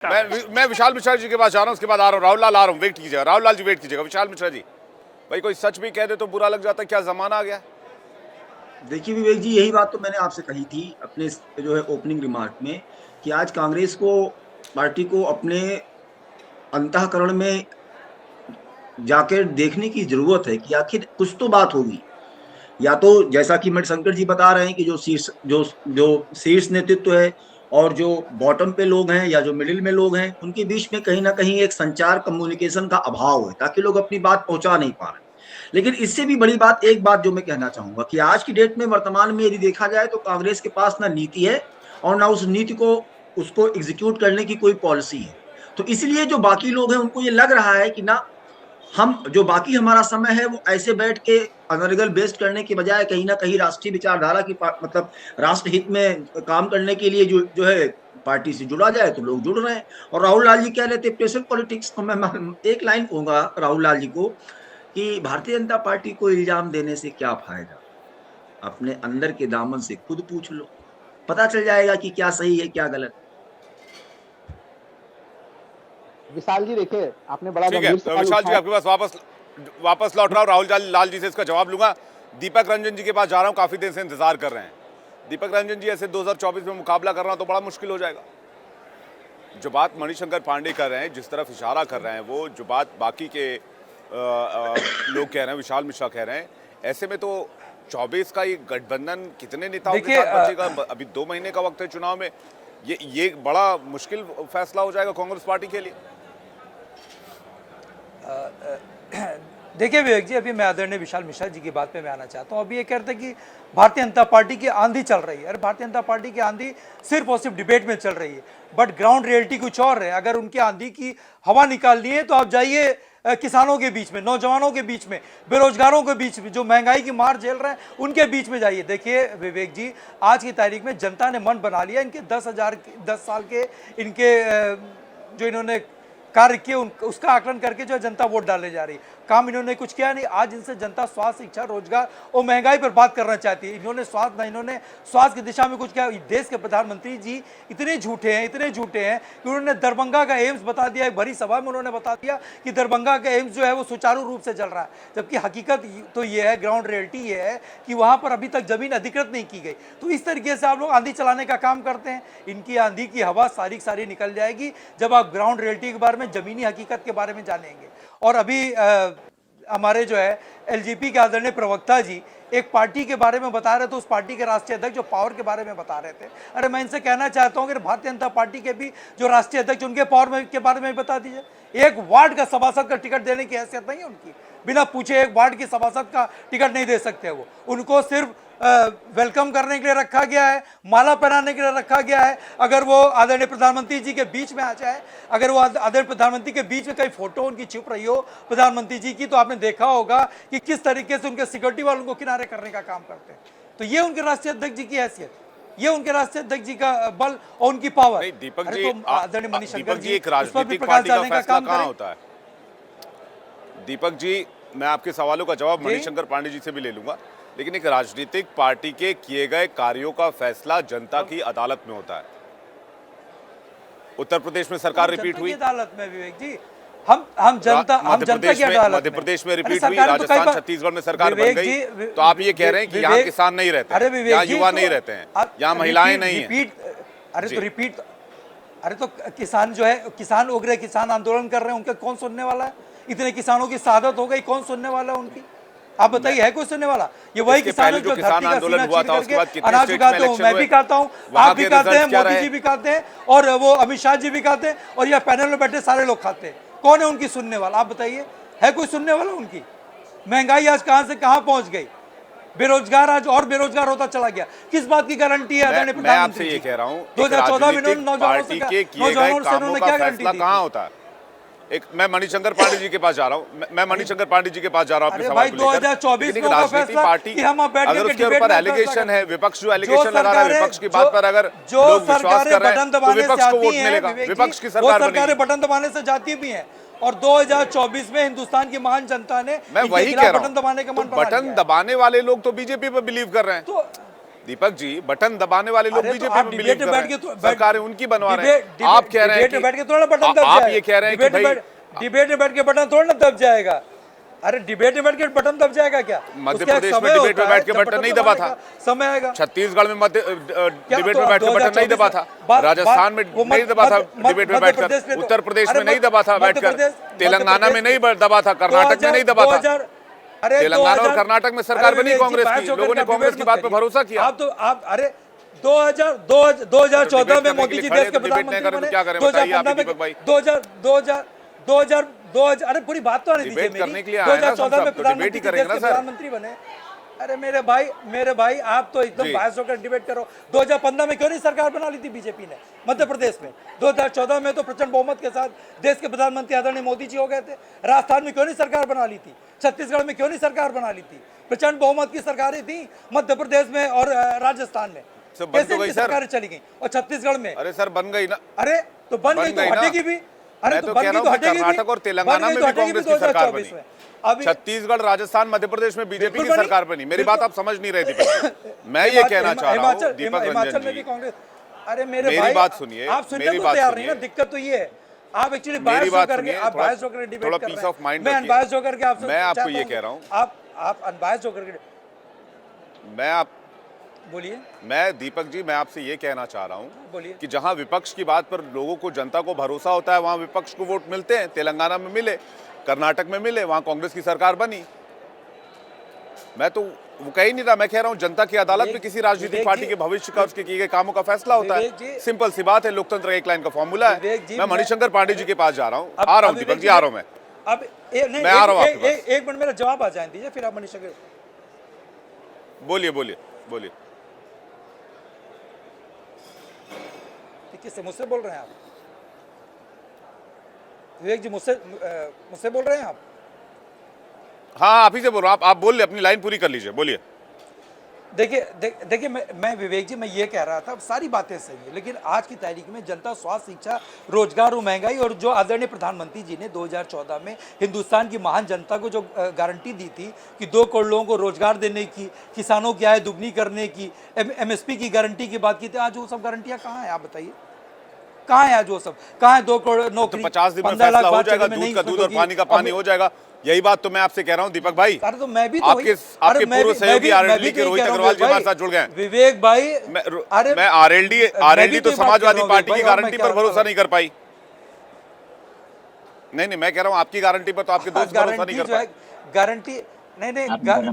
मैं विशाल मिश्रा जी के पास जा रहा हूँ, उसके बाद आ रहा हूँ। राहुल लाल आ रहा हूँ, वेट कीजिएगा। राहुल लाल जी वेट कीजिएगा। विशाल मिश्रा जी, भाई कोई सच भी कह दे तो बुरा लग जाता है, क्या जमाना आ गया? देखिए विवेक जी, यही बात तो मैंने आपसे कही थी अपने जो है ओपनिंग रिमार्क में कि आज कांग्रेस को पार्टी को अपने अंतःकरण में जाकर देखने की जरूरत है कि आखिर कुछ तो बात होगी। या तो जैसा कि मणिशंकर जी बता रहे हैं कि जो शीर्ष नेतृत्व है और जो बॉटम पे लोग हैं या जो मिडिल में लोग हैं, उनके बीच में कहीं ना कहीं एक संचार कम्युनिकेशन का अभाव है, ताकि लोग अपनी बात पहुंचा नहीं पा रहे। लेकिन इससे भी बड़ी बात, एक बात जो मैं कहना चाहूंगा कि आज की डेट में वर्तमान में यदि देखा जाए तो कांग्रेस के पास ना नीति है और ना उस नीति को उसको एग्जीक्यूट करने की कोई पॉलिसी है। तो इसलिए जो बाकी लोग हैं उनको ये लग रहा है कि ना, हम जो बाकी हमारा समय है वो ऐसे बैठ के अनर्गल बेस्ट करने के बजाय कहीं ना कहीं राष्ट्रीय विचारधारा की मतलब राष्ट्र हित में काम करने के लिए जो है पार्टी से जुड़ा जाए, तो लोग जुड़ रहे हैं। और राहुल लाल जी कह रहे थे प्रेशर पॉलिटिक्स, तो मैं एक लाइन कहूंगा राहुल लाल जी को कि भारतीय जनता पार्टी को इल्जाम देने से क्या फायदा, अपने अंदर के दामन से खुद पूछ लो, पता चल जाएगा कि क्या सही है क्या गलत। विशाल जी देखिए, आपने बड़ा ठीक है, गंभीर तो सवाल विशाल जी उठाया। आपके पास वापस लौट रहा हूँ। राहुल लाल जी से इसका जवाब लूंगा। दीपक रंजन जी के पास जा रहा हूँ, काफी देर से इंतजार कर रहे हैं। दीपक रंजन जी, ऐसे 2024 में मुकाबला करना तो बड़ा मुश्किल हो जाएगा। जो बात मणिशंकर पांडे कर रहे हैं, जिस तरफ इशारा कर रहे हैं, वो जो बात बाकी के लोग कह रहे हैं, विशाल मिश्रा कह रहे हैं, ऐसे में तो 24 का ये गठबंधन कितने नेताओं के साथ बचेगा? अभी 2 महीने का वक्त है चुनाव में। ये बड़ा मुश्किल फैसला हो जाएगा कांग्रेस पार्टी के लिए। देखिए विवेक जी, अभी मैं आदरणीय विशाल मिश्रा जी की बात पे मैं आना चाहता हूँ। अभी ये कहते हैं कि भारतीय जनता पार्टी की आंधी चल रही है। अरे भारतीय जनता पार्टी की आंधी सिर्फ और सिर्फ डिबेट में चल रही है, बट ग्राउंड रियलिटी कुछ और है। अगर उनकी आंधी की हवा निकालनी है तो आप जाइए किसानों के बीच में, नौजवानों के बीच में, बेरोजगारों के बीच में, जो महंगाई की मार झेल रहे हैं उनके बीच में जाइए। देखिए विवेक जी, आज की तारीख में जनता ने मन बना लिया। इनके 10 साल के इनके जो इन्होंने कार्य किए उसका आकलन करके जो जनता वोट डालने जा रही है। काम इन्होंने कुछ किया नहीं। आज इनसे जनता स्वास्थ्य, शिक्षा, रोजगार और महंगाई पर बात करना चाहती है। इन्होंने स्वास्थ्य की दिशा में कुछ किया। देश के प्रधानमंत्री जी इतने झूठे हैं कि उन्होंने दरभंगा का एम्स बता दिया। एक भरी सभा में उन्होंने बता दिया कि दरभंगा का एम्स जो है वो सुचारू रूप से चल रहा है, जबकि हकीकत तो ये है, ग्राउंड रियलिटी ये है कि वहां पर अभी तक जमीन अधिकृत नहीं की गई। तो इस तरीके से आप लोग आंधी चलाने का काम करते हैं। इनकी आंधी की हवा सारी निकल जाएगी जब आप ग्राउंड रियलिटी के बारे में, जमीनी हकीकत के बारे में जानेंगे। और अभी हमारे जो है एलजेपी के आदरणीय प्रवक्ता जी एक पार्टी के बारे में बता रहे थे, उस पार्टी के राष्ट्रीय अध्यक्ष जो पावर के बारे में बता रहे थे। अरे मैं इनसे कहना चाहता हूं कि भारतीय जनता पार्टी के भी जो राष्ट्रीय अध्यक्ष, उनके पावर के बारे में बता दीजिए। एक वार्ड का सभासद का टिकट देने की हैसियत नहीं है उनकी। बिना पूछे एक वार्ड की सभासद का टिकट नहीं दे सकते वो। उनको सिर्फ वेलकम करने के लिए रखा गया है, माला पहनाने के लिए रखा गया है। अगर वो आदरणीय प्रधानमंत्री जी के बीच में आ जाए, अगर वो आदरणीय प्रधानमंत्री के बीच में कहीं फोटो उनकी छुप रही हो प्रधानमंत्री जी की, तो आपने देखा होगा कि किस तरीके से उनके सिक्योरिटी वालों को किनारे करने का काम करते हैं। तो ये उनके राष्ट्रीय अध्यक्ष जी की हैसियत, ये उनके राष्ट्रीय अध्यक्ष जी का बल और उनकी पावर। नहीं दीपक जी, तो आदरणीय मणिशंकर जी, एक राजनीतिक पार्टी का फैसला कहाँ होता है? दीपक जी, मैं आपके सवालों का जवाब मणिशंकर पांडे जी से भी ले लूंगा, लेकिन एक राजनीतिक पार्टी के किए गए कार्यों का फैसला जनता की अदालत में होता है। उत्तर प्रदेश में सरकार रिपीट हुई, अदालत में विवेक जी, हम जनता की अदालत, मध्य प्रदेश में रिपीट हुई, राजस्थान, छत्तीसगढ़ में सरकार बन गई। तो आप ये कह रहे हैं कि यहाँ किसान नहीं रहते, यहाँ युवा नहीं रहते हैं, यहाँ महिलाएं नहीं है। अरे तो किसान जो है, किसान उग्र किसान आंदोलन कर रहे हैं, उनके कौन सुनने वाला है? इतने किसानों की शहादत हो गई, कौन सुनने वाला है उनकी? आप बताइए, है कोई सुनने वाला? ये वही किसान जो किसान आंदोलन हुआ था, उसके बाद अनाज उगाते हो, मैं भी खाता हूँ, आप भी खाते हैं, मोदी जी भी खाते हैं, और वो अमित शाह जी भी खाते हैं, और यह पैनल में बैठे सारे लोग खाते हैं। कौन है उनकी सुनने वाला? आप बताइए, है कोई सुनने वाला उनकी? महंगाई आज कहां से कहां पहुंच गई, बेरोजगार आज और बेरोजगार होता चला गया। किस बात की गारंटी है? मैं आपसे ये कह रहा हूँ, 2014 में नौजवानों से क्या फैसला कहाँ होता है? मैं मणिशंकर पांडे जी के पास जा रहा हूँ, अपने सवाल को लेकर। 2024 में राजनीतिक पार्टी, अगर उसके ऊपर एलिगेशन है, विपक्ष जो एलिगेशन लगा रहा है, विपक्ष की बात पर अगर लोग विश्वास कर रहे हैं तो विपक्ष को वोट मिलेगा, विपक्ष की सरकार बनेगी। बटन दबाने से जाती भी है, और 2024 में हिंदुस्तान की महान जनता ने मैं वही कह रहा हूँ, बटन दबाने का मन बना लिया है। बटन दबाने वाले लोग तो बीजेपी पर बिलीव कर रहे हैं। दीपक जी, बटन दबाने वाले लोग अरे तो बीजेपी आप में डिबेट बिलीव में कर बैठ रहे के हैं, तो सरकारें उनकी बनवा रहे हैं। आप कह रहे हैं डिबेट में बैठ के थोड़ा बटन दब आप जाए। ये कह रहे हैं कि डिबेट में भाई डिबेट में बैठ के बटन थोड़ा ना दब जाएगा। अरे डिबेट में बैठ के बटन दब जाएगा क्या? मध्य उसका एक प्रदेश में समय डिबेट में होता बैठ के है, जब बटन नहीं दबाने दबा था। का समय आएगा। छत्तीसगढ़ में डिबेट तो में बैठ के बटन नहीं 2024 दबा था, राजस्थान में वो नहीं दबा था डिबेट में मध्य बैठकर, प्रदेश में तो- उत्तर प्रदेश अरे में नहीं दबा था मध्य बैठकर, प्रदेश- तेलंगाना मध्य में नहीं प्रदेश- दबा था, कर्नाटक में नहीं दबा था। 2000 अरे तेलंगाना और 2000 कर्नाटक में सरकार अरे बनी विवेक जी, कांग्रेस बात की, जो लोगों ने करके कांग्रेस डिबेट की मत बात पे करिए। भरोसा किया। आप अरे 2014 डिबेट में करने मोदी के जी लिए देश खड़े के तो डिबेट नहीं प्रधानमंत्री करें तो बने। क्या करें बताइए आप ही 2015 में दीपक भाई। 2000 अरे पूरी बात तो आने दीजिए डिबेट मेरी। करने के लिए आए ना हम 2014 में सब, तो डिबेट ही प्रधानमंत्री करेंगे देश ना के सर। प्रधानमंत्री बने। अरे मेरे भाई आप तो एकदम जी। बायस होकर डिबेट करो। 2015 में क्यों नहीं सरकार बना ली थी बीजेपी ने मध्य प्रदेश में? 2014 में तो प्रचंड बहुमत के साथ देश के प्रधानमंत्री आदरणीय मोदी जी हो गए थे। राजस्थान में क्यों नहीं सरकार बना ली थी? छत्तीसगढ़ में क्यों नहीं सरकार बना ली थी? प्रचंड बहुमत की सरकारें थी मध्य प्रदेश में और राजस्थान में। सर, बन तो कैसे गई इनकी सर। सरकारें चली गई? और छत्तीसगढ़ में अरे सर बन गई ना, अरे तो बन बन गई तो गई ना। हटेगी भी। अरे मैं तो तो बन कह गई रहा तो हूं कि हटेगी भी। कर्नाटक और तेलंगाना बन गई में तो भी हटेगी कांग्रेस की सरकार 2024 बनी। में। अभी छत्तीसगढ़, राजस्थान, मध्य प्रदेश में बीजेपी बिल्कुल की बनी। सरकार बनी। मेरी बिल्कुल। बात आप समझ नहीं रहे दीपक। मैं ये कहना चाह रहा हूँ दीपक हिमाचल रंजन में भी जी, कांग्रेस। अरे मेरे मेरी भाई बात सुनिए, आप सुनने मेरी को बात तैयार नहीं ना। सुनिए। दिक्कत तो ये है आप एक्चुअली मेरी बायस बात होकर के सुनिए, आप थोड़ा- बायस होकर डिबेट थोड़ा कर peace रहे हैं। of mind मैं रखिए। अनबायस होकर के आपसे मैं आपको चाहता ये हूं कह रहा हूं। आप अनबायस होकर के बोलिए मैं दीपक जी, मैं आपसे ये कहना चाह रहा हूँ बोलिए। कि जहां विपक्ष की बात पर लोगों को, जनता को भरोसा होता है, वहां विपक्ष को वोट मिलते हैं। तेलंगाना में मिले, कर्नाटक में मिले, वहां कांग्रेस की सरकार बनी। मैं तो वो कह ही नहीं रहा, मैं कह रहा हूं जनता की अदालत में किसी राजनीतिक विवेक पार्टी जी- के भविष्य का, उसके किए गए कामों का फैसला होता विवेक है। जी- सिंपल सी बात है, लोकतंत्र एक लाइन का फॉर्मूला विवेक है। जी, मैं मणिशंकर पांडे जी के पास जा रहा हूँ, अब- आ रहा अब हूँ दीपक विवेक जी, आ रहा हूँ मैं। अब नहीं, मैं आ रहा हूं आपके पास। एक मिनट मेरा जवाब आ जाने दीजिए, फिर आप मनीषा के बोलिए बोलिए बोलिए। किससे, मुझसे बोल रहे हैं आप? विवेक जी मुझसे बोल रहे हैं आप? हाँ, आप ही से बोल रहा हूँ। आप बोल ले, अपनी लाइन पूरी कर लीजिए, बोलिए। देखिए मैं विवेक जी, मैं ये कह रहा था, सारी बातें सही है, लेकिन आज की तारीख में जनता स्वास्थ्य, शिक्षा, रोजगार और महंगाई, और जो आदरणीय प्रधानमंत्री जी ने 2014 में हिंदुस्तान की महान जनता को जो गारंटी दी थी कि 2 करोड़ लोगों को रोजगार देने की, किसानों की आय दुगनी करने की, MSP की गारंटी की बात की थी, आज वो सब गारंटियां कहाँ है? आप बताइए, कहाँ है आज वो सब? कहाँ है 2 करोड़ तो नौकरी? 50 दिन में 15 लाख फैसला हो बात जाएगा, चले में दूध नहीं का दूध और होगी। पानी का पानी हो जाएगा। यही बात तो मैं आपसे कह रहा हूँ दीपक भाई। अरे तो मैं भी तो आपके पूर्व सहयोगी आरएलडी के रोहित अग्रवाल जी हमारे साथ जुड़ गए। विवेक भाई, मैं आरएलडी तो समाजवादी पार्टी की गारंटी पर भरोसा नहीं कर पाई। नहीं, मैं कह रहा हूँ आपकी गारंटी पर तो आपके दोस्त भरोसा नहीं कर पाए। गारंटी नहीं,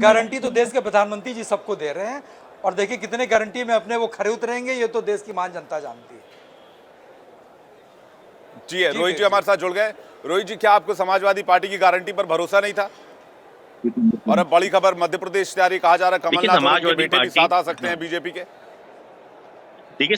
गारंटी तो देश के प्रधानमंत्री जी सबको दे रहे हैं, और देखिए कितने गारंटी में अपने वो खरे उतरेंगे, ये तो देश की महान जनता जानती है। जी, रोहित जी हमारे साथ जुड़ गए। रोहित जी, क्या आपको समाजवादी पार्टी की गारंटी पर भरोसा नहीं था? और अब बड़ी खबर मध्य प्रदेश से आ रही, कहा जा रहा है कमलनाथ और उनके बेटे भी साथ आ सकते हैं बीजेपी के। देखिए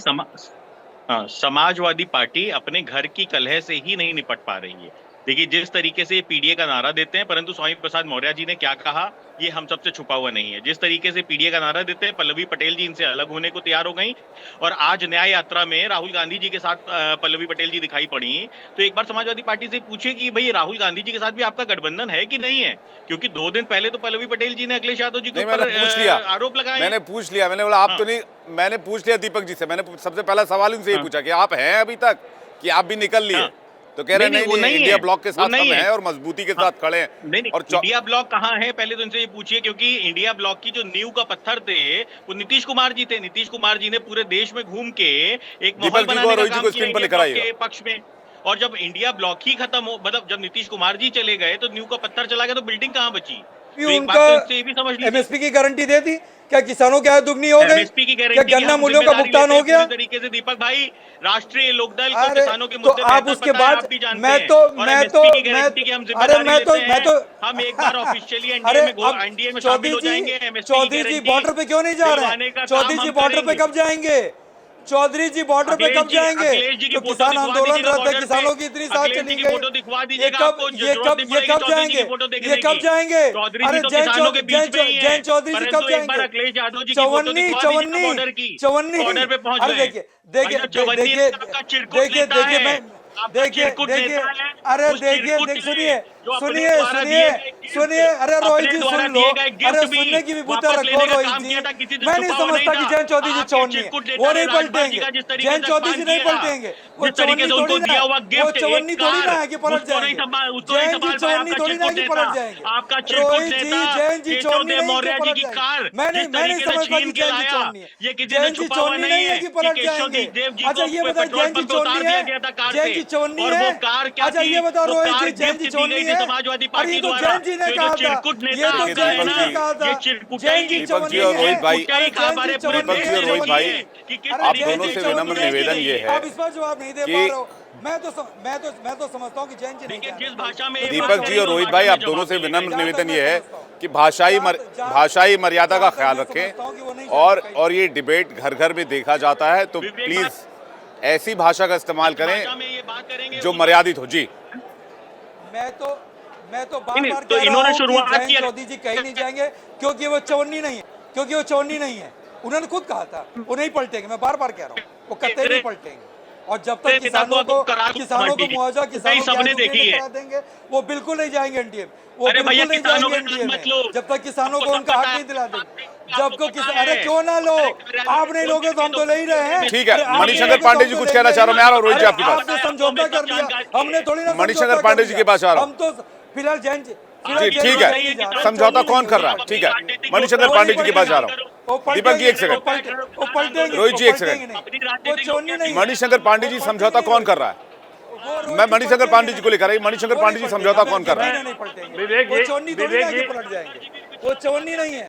समाजवादी पार्टी अपने घर की कलह से ही नहीं निपट पा रही है। देखिए जिस तरीके से पीडीए का नारा देते हैं, परंतु स्वामी प्रसाद मौर्य जी ने क्या कहा ये हम सबसे छुपा हुआ नहीं है। जिस तरीके से पीडीए का नारा देते हैं, पल्लवी पटेल जी इनसे अलग होने को तैयार हो गई, और आज न्याय यात्रा में राहुल गांधी जी के साथ पल्लवी पटेल जी दिखाई पड़ी। तो एक बार समाजवादी पार्टी से पूछे कि भाई राहुल गांधी जी के साथ भी आपका गठबंधन है कि नहीं है, क्योंकि 2 दिन पहले तो पल्लवी पटेल जी ने अखिलेश यादव जी के ऊपर आरोप लगाए। मैंने पूछ लिया, मैंने बोला आप तो नहीं, मैंने पूछ लिया दीपक जी से, मैंने सबसे पहला सवाल उनसे ये पूछा कि आप हैं अभी तक, कि आप भी निकल लिए? तो कह रहे नहीं, इंडिया ब्लॉक के साथ हम हैं और मजबूती के साथ खड़े हैं। नहीं, और इंडिया ब्लॉक कहाँ है पहले तो इनसे ये पूछिए, क्योंकि इंडिया ब्लॉक की जो नींव का पत्थर थे वो नीतीश कुमार जी थे। नीतीश कुमार जी ने पूरे देश में घूम के एक माहौल बनाने का काम किया इंडिया ब्लॉक के पक्ष में। और जब इंडिया ब्लॉक ही खत्म हो, मतलब जब नीतीश कुमार जी चले गए तो नींव का पत्थर चला गया, तो बिल्डिंग कहाँ बची? MSP की गारंटी दे दी, क्या किसानों की आय दुगनी हो गई? MSP की क्या गारंटी, गन्ना मूल्यों का भुगतान हो गया? तरीके से दीपक भाई, राष्ट्रीय लोकदल को अरे किसानों के तो मुद्दे आप उसके बाद हम एक बार ऑफिशियली एनडीए में शामिल हो जाएंगे। चौधरी जी बॉर्डर पे क्यों नहीं जा रहे हैं? चौधरी जी बॉर्डर पे कब जाएंगे? चौधरी जी बॉर्डर पे कब जाएंगे? तो किसान आंदोलन रहता है, किसानों की इतनी साथ चली गई, ये कब जाएंगे? ये कब जाएंगे? अरे जैन चौधरी जी कब जाएंगे? चवन्नी अरे देखिए मैं देखिए अरे देखिए सुनिए जो अपने सुनिए द्वारा सुनिए दिए गए गिफ्ट, सुनिए, अरे रोहित अपने जी द्वारा सुन लो, दिए गए गिफ्ट अरे भी सुनने की भी बुद्धि वापस रखो लेने का रोहित काम जी। किया था, किसी से मैं नहीं छुपा हुआ समझता नहीं कि था। जैन चौधरी जी आपके चौनी है, चिरकुट वो नेता नहीं ने राजपाल जी पलटेंगे। का जिस तरीके जैन से चौधरी जी अपमान नहीं किया, पलटेंगे, वो जिस तरीके चवन्नी से थोड़ी उनको ना दिया है, हुआ वो गिफ्ट चवन्नी एक थोड़ी ना कार, है कि पलट उसको नहीं जाएंगे। उसको नहीं जैन जी संभाल पाया चौनी आपका थोड़ी ना है चिरकुट कि पलट नेता, जाएंगे। आपका चिरकुट रोहित जी नेता जैन जी केशव चौनी देव नहीं है मौर्य कि जी पलट की जाएंगे। कार मैं जिस नहीं तरीके से समझता कि छीन के जैन जी लाया, चौनी है। ये किसी जैन से जी छुपा हुआ चौनी नहीं नहीं है है कि कि पलट केशव जाएंगे। देव जी अच्छा को ये बताओ पेट्रोल जैन जी पंप पे उतार चौनी दिया है, गया था कार जैन से, जी चौनी और है। वो कार क्या अच्छा थी? ये बताओ वो रोहित कार जी जैन गिफ्ट जी दी चौनी गई थी है। समाजवादी अरे ये पार्टी तो द्वारा। जैन जी ने तो ये कहा जो था, चिरकुट ये नेता तो आपका जैन है जी ना, ने कहा था ये जैन चिरकुटाई जी दीपक जी चौनी और है। रोहित भाई, कुटाई अरे खा जैन पा जी रहे पूरे चौनी देश दीपक जी और से रोहित लगी भाई, है कि किस अरे आप तरीके दोनों से से चौनी विनम्र नहीं निवेदन है। ये है आप इस पर जवाब नहीं दे कि पा रहे हो। मैं तो समझता हूँ कि जैन जी नहीं देखिए कह जिस रहे। भाषा में ये बात दीपक जी करेंगे, और उस रोहित भाषा भाई, में आप दोनों जवाब से मिलेगा। विनम्र जहाँ तक निवेदन मैं ये है समझता हूँ। कि भाषाई भाषाई मर्यादा का जहाँ तक ख्याल मैं रखें, समझता हूँ कि वो नहीं और जाएगा कहीं। ये डिबेट घर घर में देखा जाता है, तो विवेक प्लीज ऐसी भाषा का इस्तेमाल जिस भाषा करें में ये बात करेंगे, जो उस मर्यादित हो। जी मैं तो बार नहीं, बार तो कह रहा इन्होंने हूँ कि शुरुआत जैन की- चौधरी जी कहीं नहीं जाएंगे क्योंकि वो चौनी नहीं है, क्योंकि वो चौनी नहीं है। उन्होंने खुद कहा था वो नहीं पलटेंगे। मैं बार बार कह रहा हूँ वो कतई नहीं पलटेंगे। और जब तक मेरे पिता किसानों को करार मुआवजा किसानों की सबने आय देखी नहीं है। करा देंगे, वो बिल्कुल नहीं जाएंगे एनडीए में। वो अरे बिल्कुल भैया, नहीं किसानों जाएंगे का एनडीए नाम मत लो। में जब तक किसानों को आपको उनका सब हक पता नहीं है। दिला देंगे। आपको जब को पता अरे है। क्यों ना लो, अरे, आपने लोगे तो हम तो ले ही रहे हैं। ठीक है, अरे आपने मणिशंकर लोगे तो पांडे हम जी तो कुछ ले कहना ही चाह रहे हो? मैं आ रहा हूं रोहित जी अरे आपके पास। आपने समझौता कर लिया, हमने थोड़ी ना मणिशंकर समझौता पांडे कर जी लिया। के पास आ रहा हूं। हम तो फिलहाल जैन जी जी ठीक है, समझौता कौन कर रहा है? ठीक है, मणिशंकर पांडे जी के पास जा रहा हूँ। दीपक जी एक सेकंड, रोहित जी एक सेकंड। मणिशंकर पांडे जी समझौता कौन कर रहा है? मैं मणिशंकर पांडे जी को लेकर आई। मणिशंकर पांडे जी समझौता कौन कर रहा है? विवेक वो चौनी थोड़ी ना आगे पलट जाएंगे, वो चौनी नहीं है।